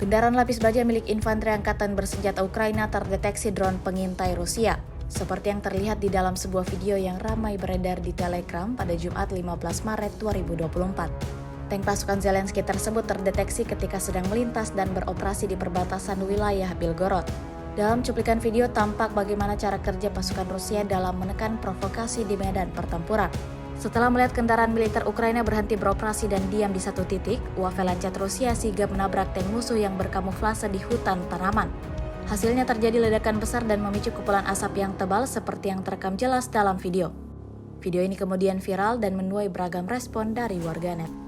Kendaraan lapis baja milik infanteri angkatan bersenjata Ukraina terdeteksi drone pengintai Rusia, seperti yang terlihat di dalam sebuah video yang ramai beredar di Telegram pada Jumat 15 Maret 2024. Tank pasukan Zelensky tersebut terdeteksi ketika sedang melintas dan beroperasi di perbatasan wilayah Belgorod. Dalam cuplikan video tampak bagaimana cara kerja pasukan Rusia dalam menekan provokasi di medan pertempuran. Setelah melihat kendaraan militer Ukraina berhenti beroperasi dan diam di satu titik, Wafel Lancet Rusia sigap menabrak tank musuh yang berkamuflase di hutan tanaman. Hasilnya terjadi ledakan besar dan memicu kepulan asap yang tebal seperti yang terekam jelas dalam video. Video ini kemudian viral dan menuai beragam respon dari warganet.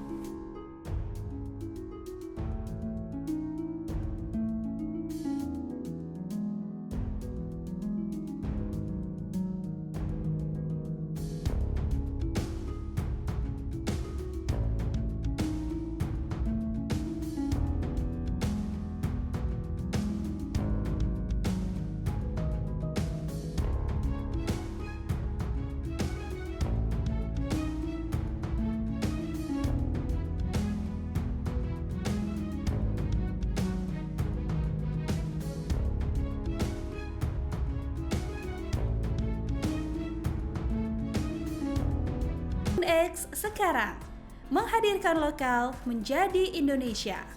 X sekarang menghadirkan lokal menjadi Indonesia.